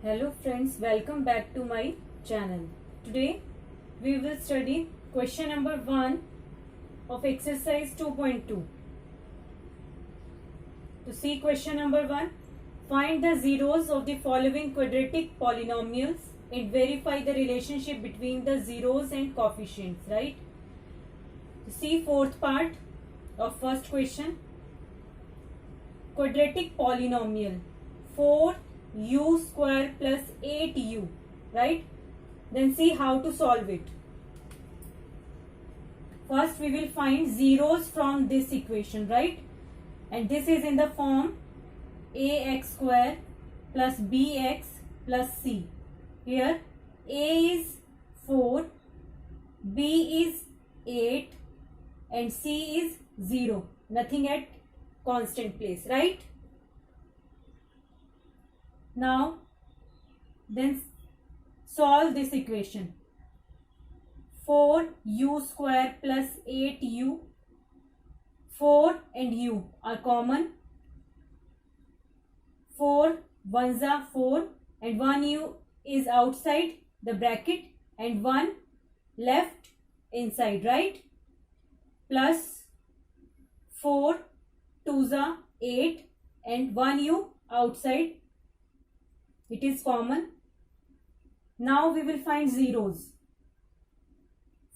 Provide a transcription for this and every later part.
Hello friends, welcome back to my channel. Today we will study question number 1 of exercise 2.2. To see question number 1, find the zeros of the following quadratic polynomials and verify the relationship between the zeros and coefficients, right? To see fourth part of first question, quadratic polynomial 4u square plus 8u, right? Then see how to solve it. First we will find zeros from this equation, right? And this is in the form ax square plus bx plus c. Here a is 4, b is 8 and c is 0. Nothing at constant place, right? Now then solve this equation. 4u square plus 8u, 4 and u are common. 4 ones are 4 and 1u is outside the bracket and 1 left inside, right? Plus 4 twos are 8 and 1u outside. It is common. Now we will find zeros.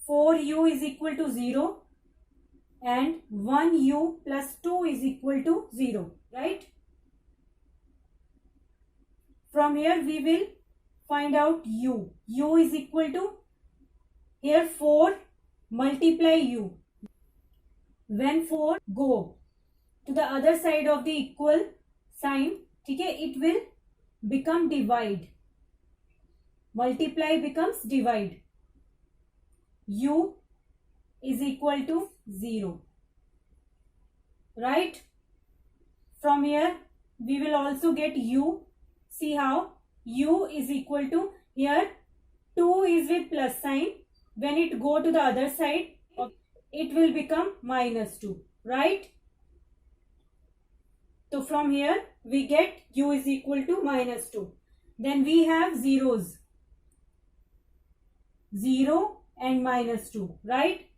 4u is equal to 0 and 1u plus 2 is equal to 0, right? From here we will find out u. U is equal to, here 4 multiply u. When 4 go to the other side of the equal sign, okay, it will become divide. Multiply becomes divide. U is equal to 0, right? From here we will also get u. See how? U is equal to, here 2 is with plus sign. When it go to the other side, it will become minus 2, right? So from here we get u is equal to minus 2. Then we have zeros. 0 and minus 2, right?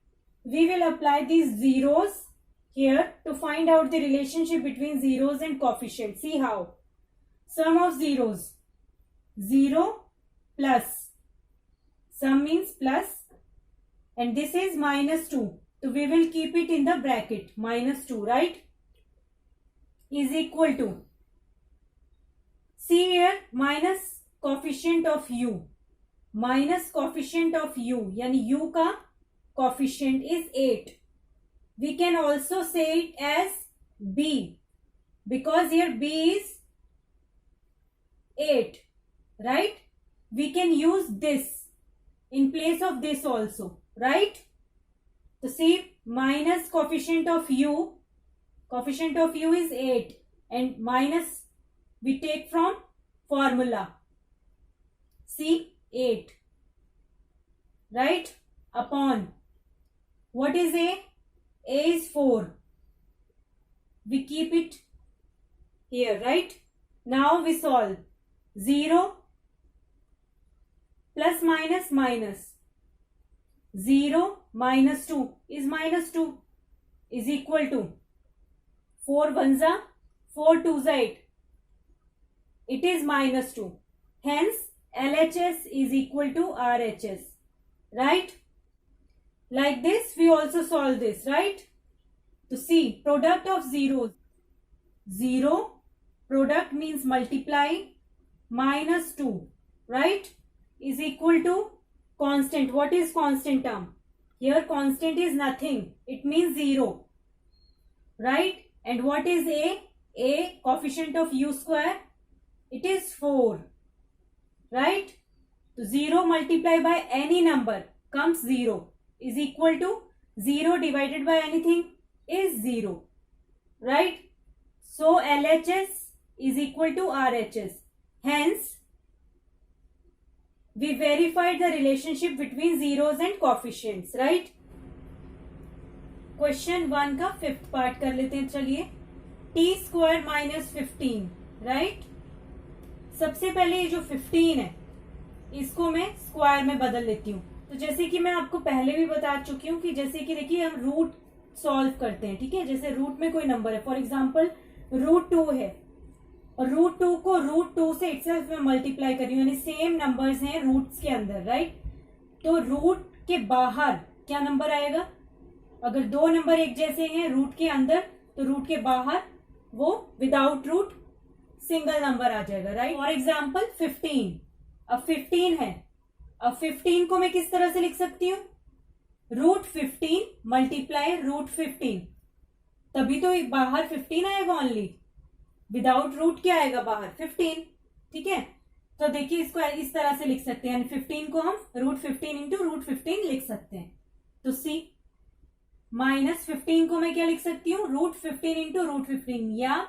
We will apply these zeros here to find out the relationship between zeros and coefficients. See how? Sum of zeros. 0 plus. Sum means plus. And this is minus 2. So we will keep it in the bracket. Minus 2, right? Is equal to. See here, minus coefficient of u. Minus coefficient of u. Yani u ka coefficient is 8. We can also say it as b. Because here b is 8. Right? We can use this in place of this also. Right? So see, minus coefficient of u. Coefficient of u is 8. And minus we take from formula. See, 8. Right? Upon. What is a? A is 4. We keep it here, right? Now we solve. 0 plus minus minus. 0 minus 2 is minus 2 is equal to 4 ones are 4 twos are 8. It is minus 2. Hence LHS is equal to RHS. Right? Like this we also solve this, right? To see product of zeros. 0 product means multiply minus 2, right? Is equal to constant. What is constant term? Here constant is nothing. It means 0. Right? And what is a? A coefficient of u square. It is 4. Right? So 0 multiplied by any number comes 0. Is equal to 0 divided by anything is 0. Right? So LHS is equal to RHS. Hence, we verified the relationship between zeros and coefficients, right? Question 1 का fifth part कर लेते हैं. चलिए, t square minus 15, right? सबसे पहले ये जो 15 है इसको मैं स्क्वायर में बदल लेती हूँ। तो जैसे कि मैं आपको पहले भी बता चुकी हूँ कि जैसे कि देखिए हम रूट सॉल्व करते हैं, ठीक है। जैसे रूट में कोई नंबर है, फॉर एग्जाम्पल √2 है और √2 को √2 से इटसेल्फ में मल्टीप्लाई कर रही हूँ, यानी सेम नंबर्स हैं रूट्स के अंदर, राइट। तो रूट के बाहर क्या नंबर आएगा? अगर दो नंबर एक जैसे हैं रूट के अंदर तो रूट के बाहर वो विदाउट रूट सिंगल नंबर आ जाएगा, राइट। फॉर एग्जाम्पल 15, अब 15 है, अब 15 को मैं किस तरह से लिख सकती हूँ? √15 मल्टीप्लाई √15, तभी तो बाहर 15 आएगा ओनली, विदाउट रूट क्या आएगा बाहर? 15, ठीक है। तो देखिए इसको इस तरह से लिख सकते हैं, यानी 15 को हम √15 इंटू √15 लिख सकते हैं। तो सी माइनस 15 को मैं क्या लिख सकती हूँ? √15 इंटू √15 या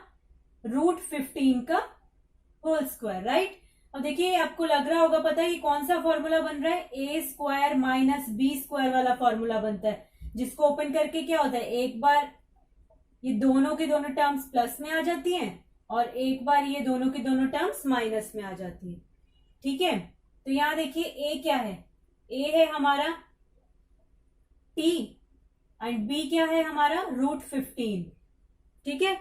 √15 का होल स्क्वायर, राइट। अब देखिए आपको लग रहा होगा पता है ये कौन सा फॉर्मूला बन रहा है? a² माइनस b² वाला फॉर्मूला बनता है, जिसको ओपन करके क्या होता है, एक बार ये दोनों के दोनों टर्म्स प्लस में आ जाती हैं और एक बार ये दोनों के दोनों टर्म्स माइनस में आ जाती है, ठीक है। तो यहां देखिए a क्या है? a है हमारा t एंड b क्या है हमारा? √15, ठीक है।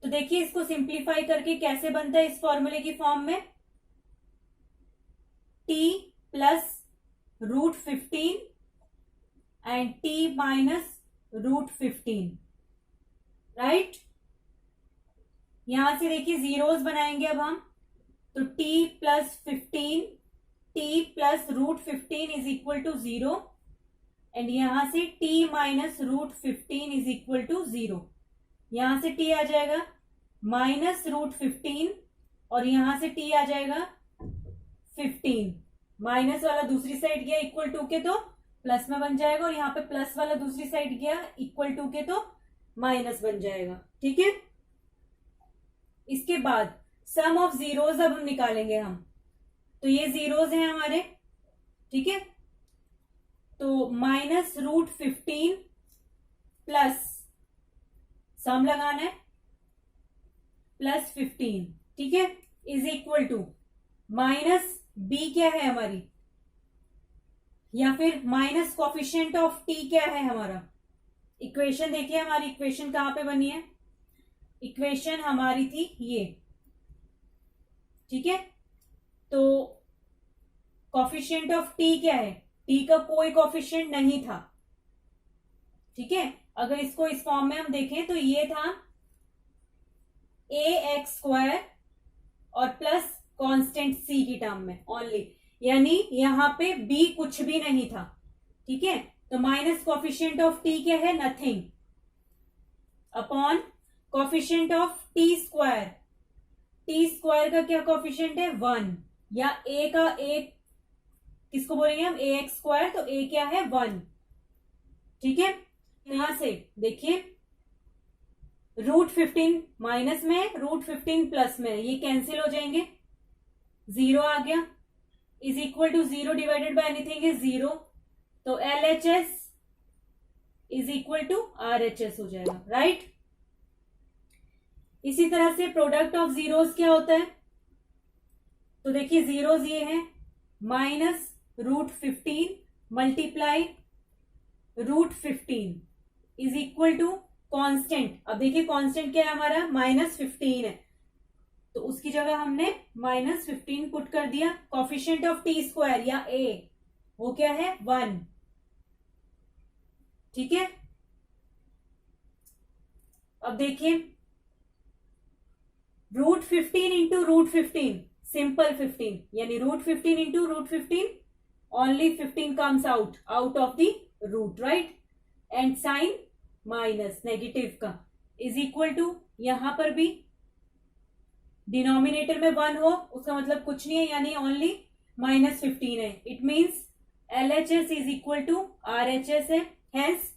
तो देखिए इसको सिंप्लीफाई करके कैसे बनता है इस फॉर्मूले की फॉर्म में? t plus √15 and t minus √15, right. यहां से देखिए जीरोस बनाएंगे अब हम, तो t plus 15 t plus √15 is equal to 0 and यहां से t minus √15 is equal to 0। यहां से t आ जाएगा माइनस √15 और यहां से t आ जाएगा 15, माइनस वाला दूसरी साइड गया इक्वल टू के तो प्लस में बन जाएगा और यहाँ पे प्लस वाला दूसरी साइड गया इक्वल टू के तो माइनस बन जाएगा, ठीक है। इसके बाद सम ऑफ जीरोस अब हम निकालेंगे हम, तो ये जीरोस हैं हमारे, ठीक है। तो माइनस √15 प्लस सम लगाना है प्लस 15, ठीक है, is equal to minus b क्या है हमारी, या फिर माइनस कोफिशिएंट ऑफ t क्या है हमारा। इक्वेशन देखिए हमारी इक्वेशन कहां पे बनी है? इक्वेशन हमारी थी ये, ठीक है। तो कोफिशिएंट ऑफ t क्या है? t का कोई कोफिशिएंट नहीं था, ठीक है। अगर इसको इस फॉर्म में हम देखें तो ये था ax² और प्लस कांस्टेंट c की टर्म में ओनली, यानी यहां पे b कुछ भी नहीं था, ठीक है। तो माइनस कोफिशिएंट ऑफ t क्या है? Nothing, upon coefficient of t² का क्या कोफिशिएंट है? 1, या a का एक किसको बोलेंगे हम? ax², तो a क्या है? 1, ठीक है। यहां से देखिए √15 माइनस में, √15 प्लस में, ये कैंसिल हो जाएंगे, 0 आ गया, is equal to 0 divided by anything is 0, तो LHS is equal to RHS हो जाएगा, राइट। इसी तरह से प्रोडक्ट ऑफ जीरोस क्या होता है? तो देखिए जीरोस ये है minus √15 multiply √15 is equal to constant. अब देखिए कांस्टेंट क्या है हमारा? -15 है, तो उसकी जगह हमने -15 पुट कर दिया। कोफिशिएंट ऑफ t² या a वो क्या है? 1, ठीक है। अब देखिए √15 इंटू √15 सिंपल 15, यानी √15 into √15 only 15 comes out of the root, right. And sign minus negative का इज इक्वल टू, यहां पर भी डिनोमिनेटर में 1 हो उसका मतलब कुछ नहीं है, यानी ओनली -15 है। It means LHS is equal to RHS है। Hence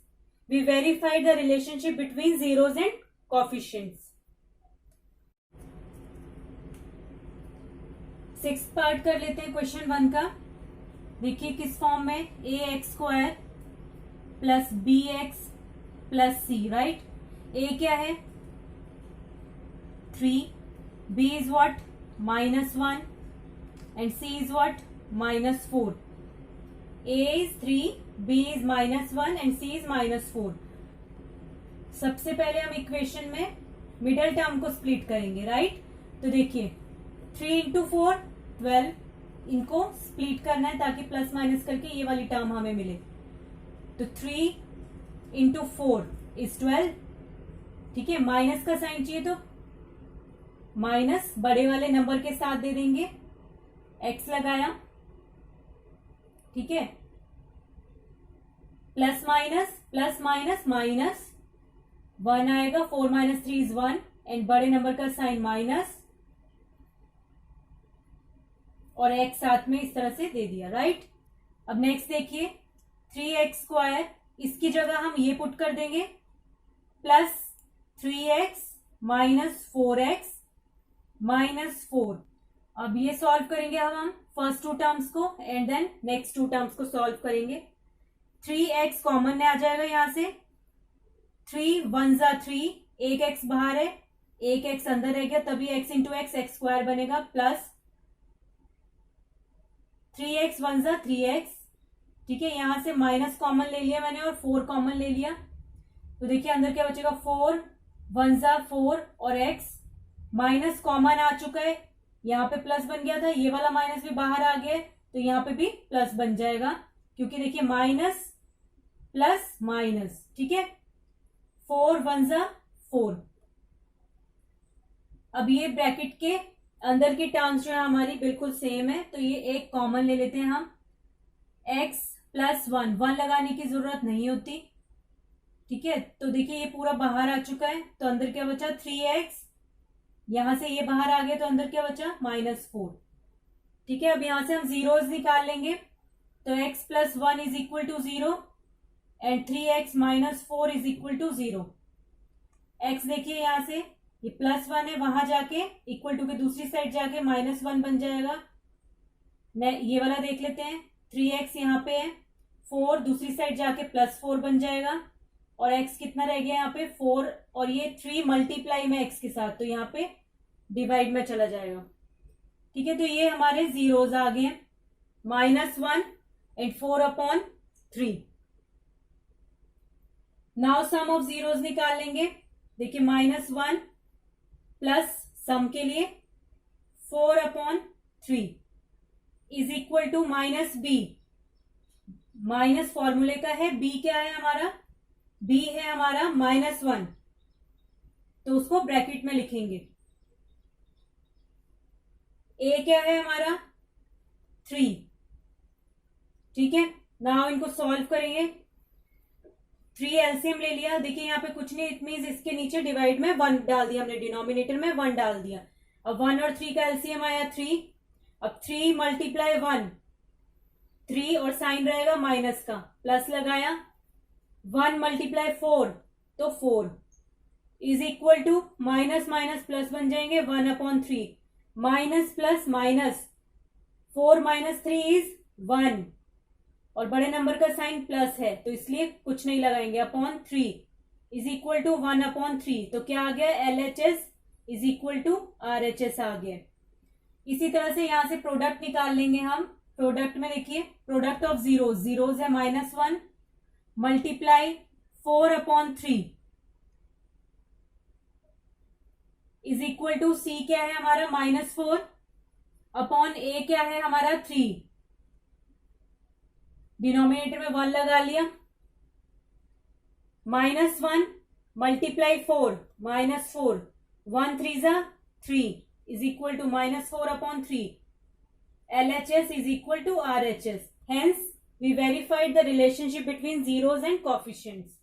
we verified the relationship between zeros and coefficients. 6th part कर लेते हैं क्वेश्चन 1 का। देखिए किस फॉर्म में? ax² plus bx plus c, right. a क्या है? 3, b is what? -1 and C is what? -4. A is 3, B is -1 and C is -4. सबसे पहले हम इक्वेशन में मिडल टर्म को स्प्लिट करेंगे, राइट? तो देखिए 3 इंटू 4 12, इनको स्प्लिट करना है ताकि प्लस माइनस करके ये वाली टर्म हमें मिले। तो 3 इंटू 4 इज 12, ठीक है। माइनस का साइन चाहिए तो माइनस बड़े वाले नंबर के साथ दे देंगे, एक्स लगाया, ठीक है। प्लस माइनस माइनस 1 आएगा, 4 - 3 इज 1 एंड बड़े नंबर का साइन माइनस और एक्स साथ में इस तरह से दे दिया, राइट? अब नेक्स्ट देखिए 3x², इसकी जगह हम ये पुट कर देंगे प्लस 3x - 4x - 4। अब ये सॉल्व करेंगे अब हम फर्स्ट टू टर्म्स को and then next two terms को सॉल्व करेंगे। 3x कॉमन आ जाएगा यहां से, 3 1 = 3, एक x बाहर है, एक x अंदर रह गया, तभी x इंटू x² बनेगा, प्लस 3x 1 = 3x, ठीक है। यहां से माइनस कॉमन ले लिया मैंने और 4 कॉमन ले लिया, तो देखिए अंदर क्या बचेगा, 4 1 = 4 और x माइनस कॉमन आ चुका है, यहाँ पे प्लस बन गया था, ये वाला माइनस भी बाहर आ गया, तो यहाँ पे भी प्लस बन जाएगा, क्योंकि देखिए माइनस प्लस माइनस, ठीक है। 4 1 = 4। अब ये ब्रैकेट के अंदर की टर्म्स जो है हमारी बिल्कुल सेम है, तो ये एक कॉमन ले लेते हैं हम, x + 1 लगाने की जरूरत नहीं होती, ठीक है। तो देखिए ये पूरा बाहर आ चुका है, तो अंदर क्या बचा, 3x, यहां से ये बाहर आ गया तो अंदर क्या बचा, -4, ठीक है। अब यहां से हम जीरोस निकाल लेंगे, तो x + 1 = 0 एंड 3x - 4 = 0। x देखिए यहां से ये +1 है, वहां जाके इक्वल टू के दूसरी साइड जाके -1 बन जाएगा। ये वाला देख लेते हैं, 3x यहाँ पे है, 4 दूसरी साइड जाके +4 बन जाएगा, और x कितना रह गया यहाँ पे 4, और ये 3 मल्टीप्लाई में x के साथ, तो यहाँ पे डिवाइड में चला जाएगा, ठीक है। तो ये हमारे जीरोस आ गए, -1 and 4/3। Now sum of zeros निकाल लेंगे, देखिए -1 प्लस सम के लिए 4/3 is equal to -b, minus फॉर्मूले का है, b क्या है हमारा, b है हमारा -1, तो उसको ब्रैकेट में लिखेंगे। a क्या है हमारा 3, ठीक है। नाउ इनको सॉल्व करेंगे, 3 एलसीएम ले लिया, देखिए यहाँ पे कुछ नहीं, इट मींस इसके नीचे डिवाइड में 1 डाल दिया हमने, डिनोमिनेटर में 1 डाल दिया। अब 1 और 3 का एलसीएम आया 3, अब 3 × 1 3 और साइन रहेगा माइनस का, प्लस लगाया, 1 × 4 तो 4 is equal to minus minus plus बन जाएंगे 1/3, माइनस प्लस माइनस 4 - 3 इज 1, और बड़े नंबर का साइन प्लस है तो इसलिए कुछ नहीं लगाएंगे, /3 इज इक्वल टू 1/3, तो क्या आ गया, LHS is equal to RHS आ गया। इसी तरह से यहां से प्रोडक्ट निकाल लेंगे हम, प्रोडक्ट में देखिए प्रोडक्ट ऑफ जीरोस है -1 multiply 4/3 is equal to C क्या है हमारा -4 अपॉन A क्या है हमारा 3, डिनोमिनेटर में 1 लगा लिया, -1 multiply 4 -4 1 3 = 3 is equal to -4/3, LHS is equal to RHS। Hence we verified the relationship between zeros and coefficients.